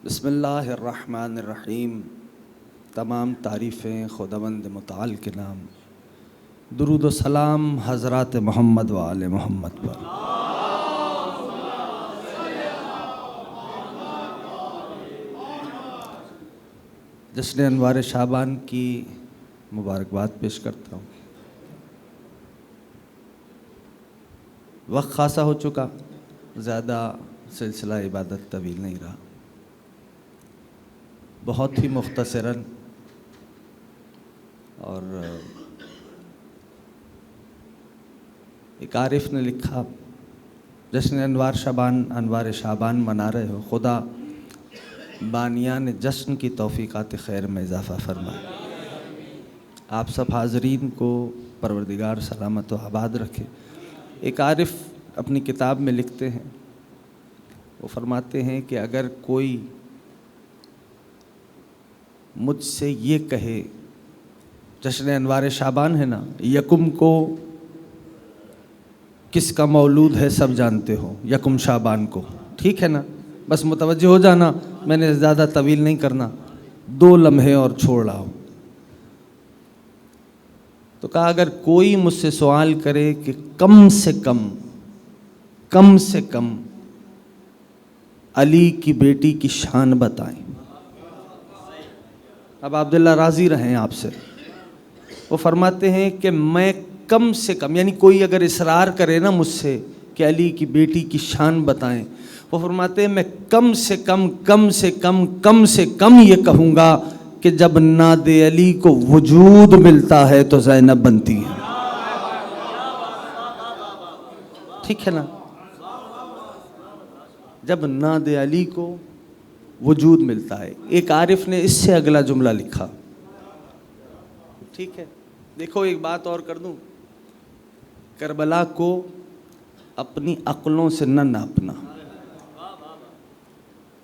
बिस्मिल्लाहिर्रहमानिर्रहीम। तमाम तारीफ़ें खुदावंद मुताल के नाम। दुरूद व सलाम हज़रात मोहम्मद व आले मोहम्मद पर। जश्न अनवार शाबान की मुबारकबाद पेश करता हूँ। वक्त खासा हो चुका, ज़्यादा सिलसिला इबादत तवील नहीं रहा। बहुत ही मुख्तसरन और एक आरिफ ने लिखा, जश्न अनवार शाबान मना रहे हो, खुदा बानियान जश्न की तौफ़ीक़ात खैर में इजाफ़ा फरमाए। आप सब हाज़रीन को परवरदिगार सलामत व आबाद रखे। एक आरिफ अपनी किताब में लिखते हैं, वो फरमाते हैं कि अगर कोई मुझसे ये कहे, जश्न अनवार शाबान है ना, यकुम को किसका मौलूद है सब जानते हो, यकुम शाबान को, ठीक है ना, बस मुतवज्जो हो जाना, मैंने ज़्यादा तवील नहीं करना, 2 लम्हे और छोड़ रहा हूँ। तो कहा अगर कोई मुझसे सवाल करे कि कम से कम अली की बेटी की शान बताएं। अब अब्दुल्ला राज़ी रहे आपसे, वो फरमाते हैं कि मैं कम से कम, यानी कोई अगर इसरार करे ना मुझसे कि अली की बेटी की शान बताएं, वो फरमाते हैं मैं कम से कम ये कहूँगा कि जब नादे अली को वजूद मिलता है तो ज़ैनब बनती है। ठीक है ना, जब नादे अली को वजूद मिलता है। एक आरिफ ने इससे अगला जुमला लिखा, ठीक है, देखो एक बात और कर दूं, करबला को अपनी अक्लों से न नापना।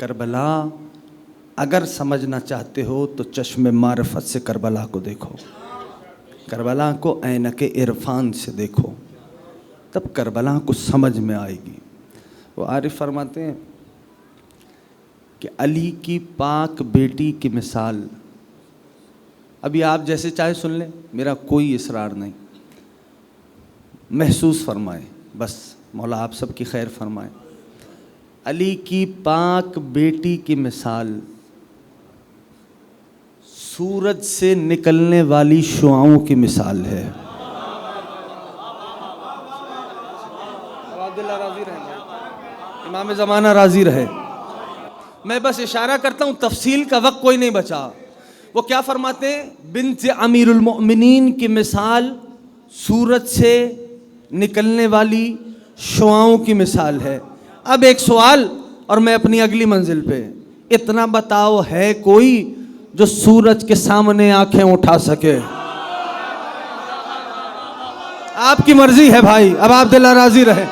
करबला अगर समझना चाहते हो तो चश्मे मारफत से करबला को देखो, करबला को ऐनके इरफान से देखो, तब करबला को समझ में आएगी। वो आरिफ फरमाते हैं कि अली की पाक बेटी की मिसाल, अभी आप जैसे चाहे सुन लें, मेरा कोई इसरार नहीं, महसूस फरमाए, बस मौला आप सब की खैर फरमाए। अली की पाक बेटी की मिसाल सूरज से निकलने वाली शुआओं की मिसाल है। अब्दुल्ला राज़ी रहे, इमाम ज़माना राज़ी रहे। मैं बस इशारा करता हूँ, तफसील का वक्त कोई नहीं बचा। वो क्या फरमाते हैं, बिन्त अमीरुल मोमिनीन की मिसाल सूरज से निकलने वाली शुआओं की मिसाल है। अब एक सवाल और मैं अपनी अगली मंजिल पे, इतना बताओ है कोई जो सूरज के सामने आंखें उठा सके? आपकी मर्जी है भाई, अब अब्दुल्ला राज़ी रहे।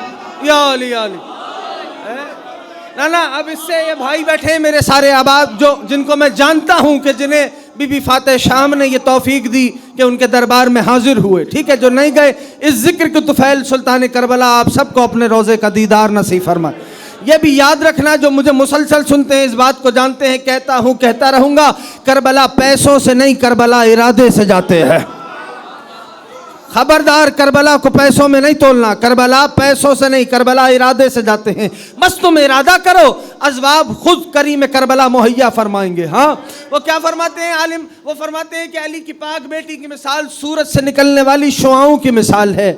या अली ना, अब इससे ये भाई बैठे मेरे सारे अहबाब, जो जिनको मैं जानता हूं कि जिन्हें बीबी फातिह शाम ने ये तौफीक दी कि उनके दरबार में हाजिर हुए, ठीक है, जो नहीं गए, इस जिक्र के तुफैल सुल्तान करबला आप सबको अपने रोज़े का दीदार नसीब फरमाए। ये भी याद रखना, जो मुझे मुसलसल सुनते हैं इस बात को जानते हैं, कहता हूं कहता रहूंगा, करबला पैसों से नहीं, करबला इरादे से जाते हैं। खबरदार, करबला को पैसों में नहीं तोलना, करबला पैसों से नहीं, करबला इरादे से जाते हैं। बस तुम इरादा करो, असबाब खुद करीम करबला मुहैया फरमाएंगे। हाँ, वो क्या फरमाते हैं आलिम, वो फरमाते हैं कि अली की पाक बेटी की मिसाल सूरज से निकलने वाली शुआओं की मिसाल है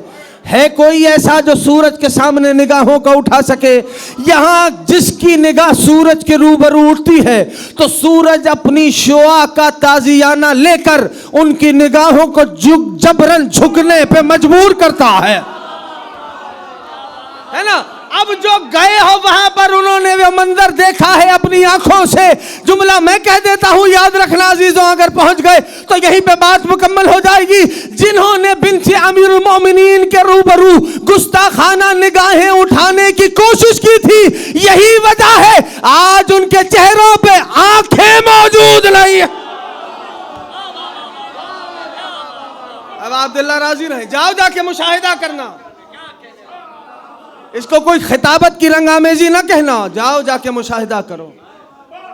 कोई ऐसा जो सूरज के सामने निगाहों को उठा सके? यहाँ जिसकी निगाह सूरज के रूबरू उठती है तो सूरज अपनी शुआ का ताजियाना लेकर उनकी निगाहों को जबरन झुकने पे मजबूर करता है ना। अब जो गए हो वहां पर उन्होंने वो मंजर देखा है अपनी आंखों से। जुमला मैं कह देता हूं, याद रखना अजीजों, अगर पहुंच गए तो यहीं पे बात मुकम्मल हो जाएगी। जिन्होंने बिन्त अमीरुल मोमिनीन के रूबरू गुस्ताखाना निगाहें उठाने की कोशिश की थी, यही वजह है आज उनके चेहरों पे आंखें मौजूद नहीं है। अब अब्दुल्ला राज़ी रहे, जाओ जाके मुशाहिदा करना, इसको कोई खिताबत की रंगामेजी ना कहना, जाओ जाके मुशाहिदा करो।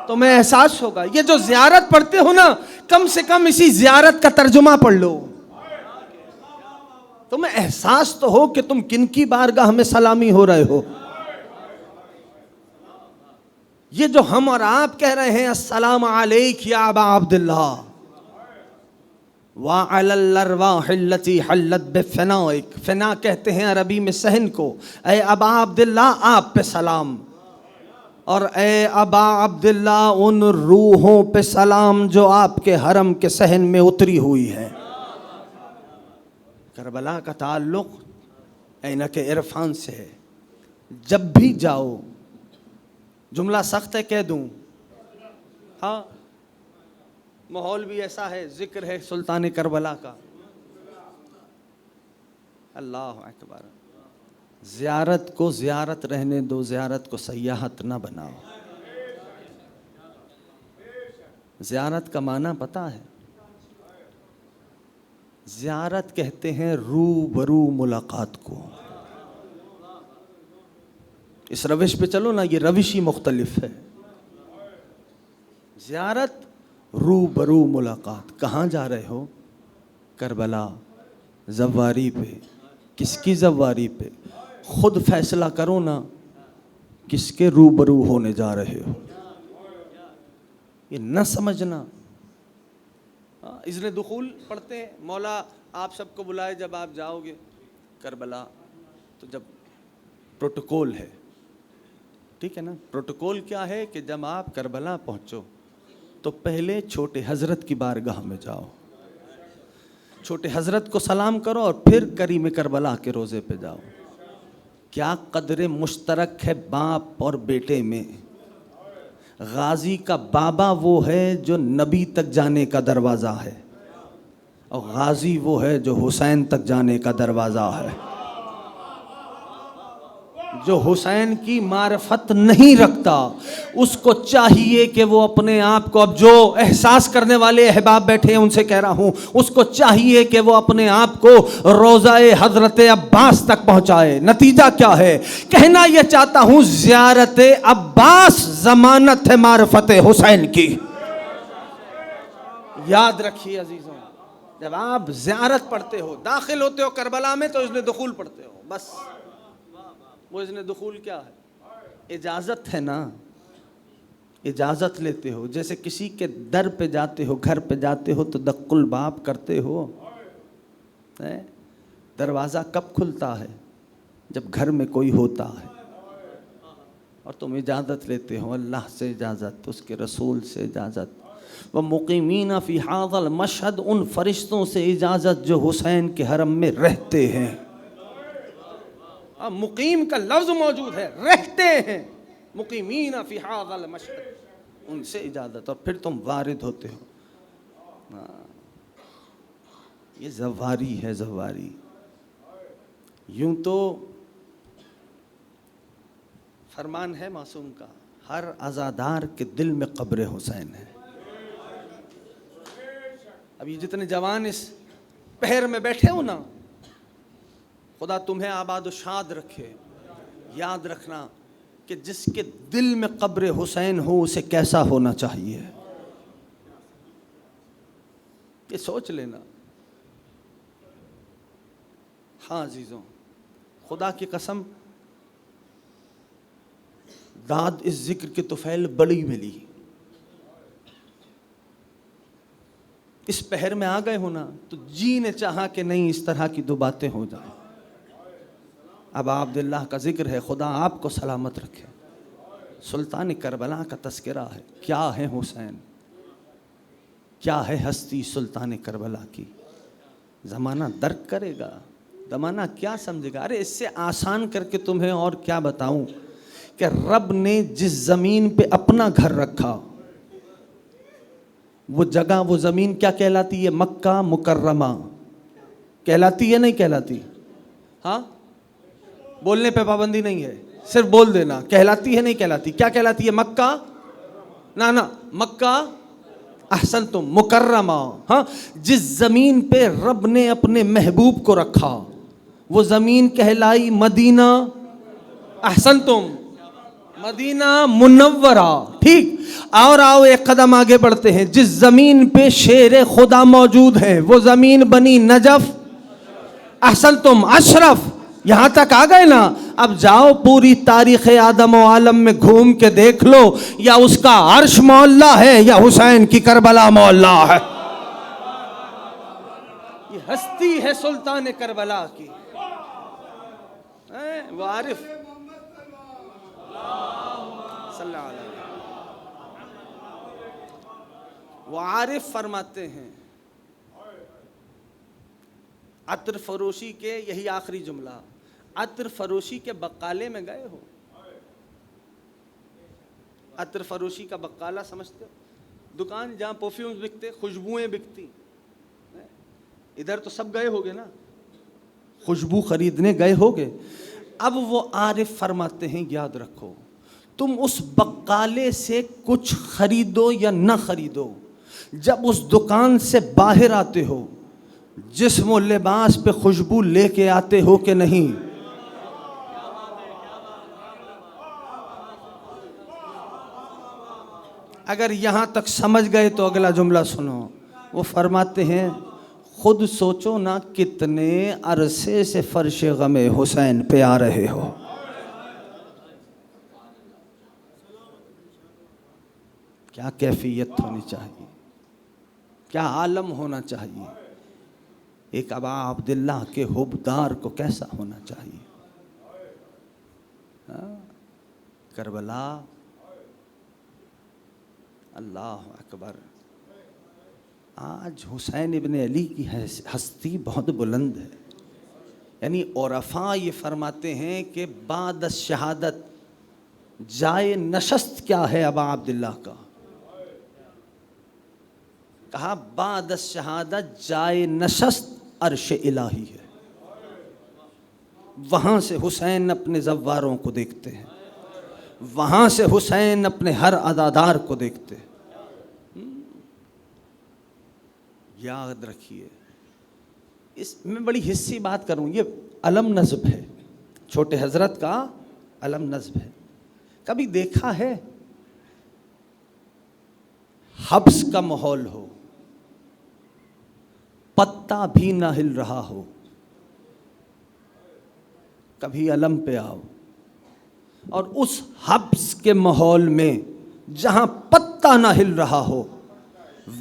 तुम्हें एहसास होगा। ये जो ज़ियारत पढ़ते हो ना, कम से कम इसी ज़ियारत का तर्जुमा पढ़ लो, तुम्हें एहसास तो हो कि तुम किनकी बारगाह में सलामी हो रहे हो। ये जो हम और आप कह रहे हैं अस्सलाम अलैक या अबा अब्दुल्लाह वा अलल अरवाहिल्लती हल्लत बिफनाइक, फना कहते हैं अरबी में सहन को। ए अबा अब्दुल्लाह आप पे सलाम, और ए अबा अब्दुल्लाह उन रूहों पे सलाम जो आपके हरम के सहन में उतरी हुई है। करबला का ताल्लुक ऐनक इरफान से है। जब भी जाओ, जुमला सख्त है कह दूं, हाँ माहौल भी ऐसा है, जिक्र है सुल्तान करबला का। अल्लाह अकबर। ज़ियारत को ज़ियारत रहने दो, ज़ियारत को सयाहत ना बनाओ। ज़ियारत का माना पता है? ज़ियारत कहते हैं रूबरू मुलाकात को। इस रविश पे चलो ना, ये रविश ही मुख्तलिफ है। ज़ियारत रूबरू मुलाकात। कहाँ जा रहे हो? करबला, ज़व्वारी पे। किसकी ज़व्वारी पे? खुद फैसला करो ना, किसके रूबरू होने जा रहे हो। ये न समझना। इज़्न दुखूल पढ़ते हैं, मौला आप सबको बुलाए जब आप जाओगे करबला, तो जब प्रोटोकॉल है, ठीक है ना। प्रोटोकॉल क्या है कि जब आप करबला पहुँचो तो पहले छोटे हज़रत की बारगाह में जाओ, छोटे हज़रत को सलाम करो और फिर करीम करबला के रोज़े पे जाओ। क्या कदर मुश्तरक है बाप और बेटे में। गाजी का बाबा वो है जो नबी तक जाने का दरवाज़ा है, और गाजी वो है जो हुसैन तक जाने का दरवाज़ा है। जो हुसैन की मारफत नहीं रखता, उसको चाहिए कि वो अपने आप को, अब जो एहसास करने वाले अहबाब बैठे हैं उनसे कह रहा हूँ, उसको चाहिए कि वो अपने आप को रोज़ाए हज़रत अब्बास तक पहुँचाए। नतीजा क्या है? कहना यह चाहता हूँ, ज़ियारत अब्बास ज़मानत है मारफत हुसैन की। याद रखिए अजीज़ों, जब आप ज़ियारत पढ़ते हो, दाखिल होते हो करबला में, तो इज़्न दुखूल पढ़ते हो। बस वो इज़्न दुखूल क्या है? इजाज़त है ना, इजाज़त लेते हो। जैसे किसी के दर पे जाते हो, घर पे जाते हो, तो दक्कुल बाप करते हो। दरवाज़ा कब खुलता है? जब घर में कोई होता है, और तुम इजाज़त लेते हो। अल्लाह से इजाज़त, उसके रसूल से इजाज़त, व मुक़ीमीना फ़ी हाज़ल मशहद, उन फरिश्तों से इजाज़त जो हुसैन के हरम में रहते हैं। मुकीम का लफ्ज़ मौजूद है, रहते हैं। मुकीमीना फ़ी हाज़ल मशहद, उनसे इजाज़त, और फिर तुम वारिद होते हो। ये ज़व्वारी है, ज़व्वारी। यूं तो फरमान है मासूम का, हर अज़ादार के दिल में कब्र हुसैन है। अब ये जितने जवान इस पहर में बैठे हो ना, खुदा तुम्हें आबाद व शाद रखे। याद रखना कि जिसके दिल में कब्र हुसैन हो, उसे कैसा होना चाहिए, ये सोच लेना। हाँ अजीज़ों, खुदा की कसम, दाद इस जिक्र के तुफैल बड़ी मिली। इस पहर में आ गए हो ना, तो जी ने चाहा कि नहीं इस तरह की दो बातें हो जाए। अब अब्दुल्लाह का जिक्र है, खुदा आपको सलामत रखे। सुल्तान करबला का तस्करा है। क्या है हुसैन, क्या है हस्ती सुल्तान करबला की। ज़माना दर्क करेगा, ज़माना क्या समझेगा। अरे इससे आसान करके तुम्हें और क्या बताऊं कि रब ने जिस ज़मीन पे अपना घर रखा, वो जगह, वो ज़मीन क्या कहलाती है? मक्का मुकर्रमा कहलाती है, नहीं कहलाती? हाँ, बोलने पे पाबंदी नहीं है, सिर्फ बोल देना। कहलाती है नहीं कहलाती? क्या कहलाती है? मक्का ना मक्का अहसन तुम मुकर्रमा। हाँ, जिस ज़मीन पे रब ने अपने महबूब को रखा, वो ज़मीन कहलाई मदीना। अहसन तुम मदीना मुनव्वरा, ठीक। और आओ एक कदम आगे बढ़ते हैं। जिस जमीन पे शेर खुदा मौजूद है वो जमीन बनी नजफ, अहसन तुम अशरफ, यहां तक आ गए ना। अब जाओ पूरी तारीख आदम व आलम में घूम के देख लो, या उसका अर्श मोहल्ला है या हुसैन की करबला मोहल्ला है। ये हस्ती है सुल्तान करबला की, वो आरिफ वो आरिफ फरमाते हैं अत्र फरोशी के, यही आखिरी जुमला, अत्र फरोशी के बक्काले में गए हो? अत्र फरोशी का बक्काला समझते हो? दुकान जहाँ परफ्यूम्स बिकते, खुशबुएं बिकती। इधर तो सब गए होगे ना, खुशबू खरीदने गए होगे। अब वो आरिफ फरमाते हैं याद रखो, तुम उस बक्काले से कुछ खरीदो या न खरीदो, जब उस दुकान से बाहर आते हो जिस्म और लिबास पे खुशबू लेके आते हो कि नहीं? अगर यहां तक समझ गए तो अगला जुमला सुनो। वो फरमाते हैं खुद सोचो ना कितने अरसे से फर्श गमे हुसैन पे आ रहे हो। क्या कैफियत होनी चाहिए, क्या आलम होना चाहिए, एक अबा अब्दुल्लाह के हुबदार को कैसा होना चाहिए। करबला, अल्लाह अकबर। आज हुसैन इब्न अली की हस्ती बहुत बुलंद है। यानी औरफा ये फरमाते हैं कि बाद शहादत जाए नशस्त क्या है अबा अब्दुल्लाह का? कहा बाद शहादत जाए नशस्त अर्श इलाही है। वहां से हुसैन अपने जव्वारों को देखते हैं, वहां से हुसैन अपने हर अदादार को देखते हैं। याद रखिए, इसमें बड़ी हिस्सी बात करूं, ये अलम नज़्ब है, छोटे हजरत का अलम नज़्ब है। कभी देखा है हब्स का माहौल हो, पत्ता भी ना हिल रहा हो? कभी अलम पे आओ और उस हब्स के माहौल में जहां पत्ता ना हिल रहा हो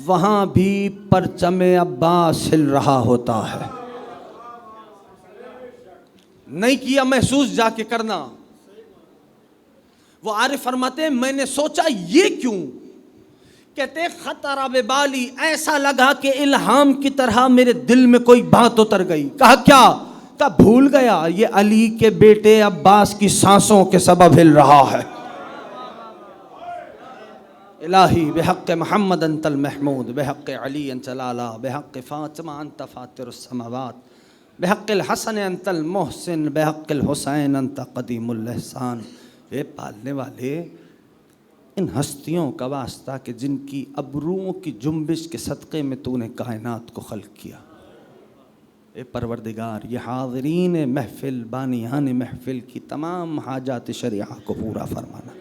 वहां भी परचमे अब्बास हिल रहा होता है। नहीं किया महसूस जाके करना। वो आरिफ फरमाते हैं मैंने सोचा ये क्यों, कहते खतरा बेबाली, ऐसा लगा कि इल्हाम की तरह मेरे दिल में कोई बात उतर गई। कहा क्या? कहा भूल गया ये अली के बेटे अब्बास की सांसों के सबब हिल रहा है। इलाही बेहक़ मोहम्मद अंतल महमूद, बेहक़ अली अंतलाला, बेहक़ फ़ातिमा अंत फ़ातिरुस समावात, बेहक़ हसन अंतल मोहसिन, बेहक़ हुसैन अंत क़दीमुल एहसान। ये पालने वाले इन हस्तियों का वास्ता कि जिनकी अबरुओं की जुम्बिश के सदक़े में तूने कायनात को खल्क़ किया। ए परवरदिगार, ये हाज़रीन महफ़िल, बानियान महफ़िल की तमाम हाजात शरिया को पूरा फरमाना।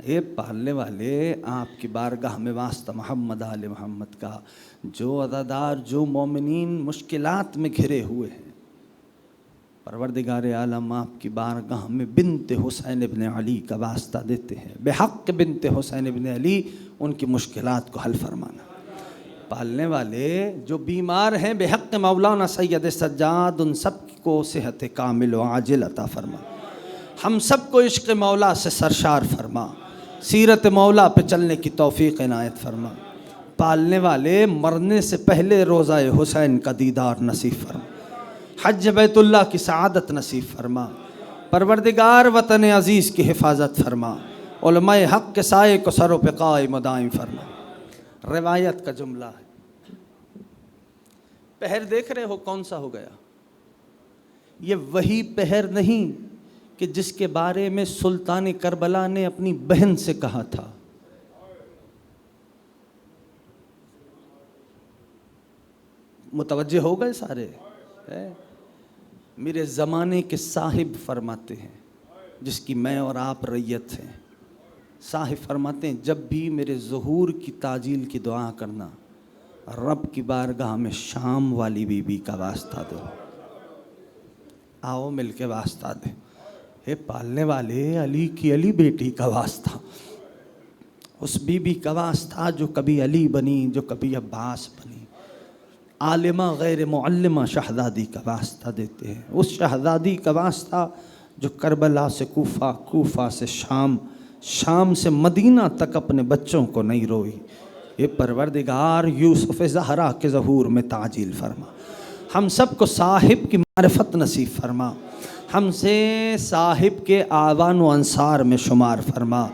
ये पालने वाले आपकी बारगाह में वास्ता मोहम्मद आले मोहम्मद का, जो अज़ादार, जो मोमिनीन मुश्किलात में घिरे हुए हैं, परवरदिगार आलम आपकी बारगाह में बिनते हुसैन इब्न अली का वास्ता देते हैं। बेहक़ बिनते हुसैन इब्न अली, उनकी मुश्किलात को हल फरमाना। पालने वाले जो बीमार हैं, बेहक़ मौलाना सैयद सज्जाद, उन सब को सेहत कामिल व आजिल अता फरमा। हम सब को इश्क़ मौला से सरशार फरमा, सीरत मौला पे चलने की तौफ़ीक़ इनायत फरमा। पालने वाले मरने से पहले रोज़ा हुसैन का दीदार नसीब फरमा, हज बैतुल्लाह की सआदत नसीब फरमा। परवरदिगार वतन अज़ीज़ की हिफाजत फरमा, उलमाए हक़ के साए को सरों पे कायम दाइम फरमा। रिवायत का जुमला है, पहर देख रहे हो कौन सा हो गया? ये वही पहर नहीं कि जिसके बारे में सुल्तान करबला ने अपनी बहन से कहा था, मुतवज्जे हो गए सारे? मेरे ज़माने के साहिब फरमाते हैं जिसकी मैं और आप रैयत हैं। साहिब फरमाते हैं जब भी मेरे ज़ुहूर की ताजील की दुआ करना, रब की बारगाह में शाम वाली बीबी का वास्ता दो। आओ मिल के वास्ता दे। हे पालने वाले, अली की अली बेटी का वास्ता, उस बीबी का वास्ता जो कभी अली बनी, जो कभी अब्बास बनी, आलिमा गैर मुअल्लिमा शहज़ादी का वास्ता देते हैं। उस शहज़ादी का वास्ता जो करबला से कूफ़ा, कूफ़ा से शाम, शाम से मदीना तक अपने बच्चों को नहीं रोई। ये परवरदिगार यूसुफ़ ज़हरा के ज़हूर में ताजील फरमा, हम सबको साहिब की मारिफत नसीब फरमा, हमसे साहिब के आवान व अंसार में शुमार फरमा।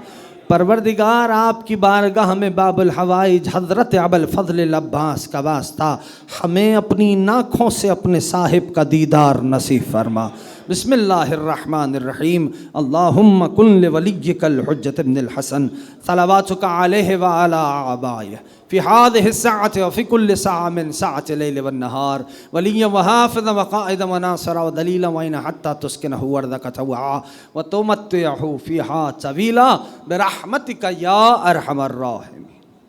परवरदिगार आपकी बारगाह में बाबुल हवाइज हज़रत अबुल फ़ज़ल अब्बास का वास्ता, हमें अपनी नाखों से अपने साहिब का दीदार नसीब फरमा। बिस्मिल्लाहिर्रहमानिर्रहीम। अल्लाहुम्मा कुन लिवलिय्यिकल हुज्जत इब्नुल हसन सलवातुका अलैहि व अला आबाइहि फ़ी हाज़िहि स्साअति व फ़ी कुल्लि साअ मिन साअति लैल व नहार वलिय्यन व हाफ़िज़न व क़ाइदन व नासिरा व दलीलन व इना हत्ता तुस्किनहु अर्दक तवआ व तुमत्तिअहु फ़ीहा तवीला बिरहमतिका या अरहमर राहिमीन।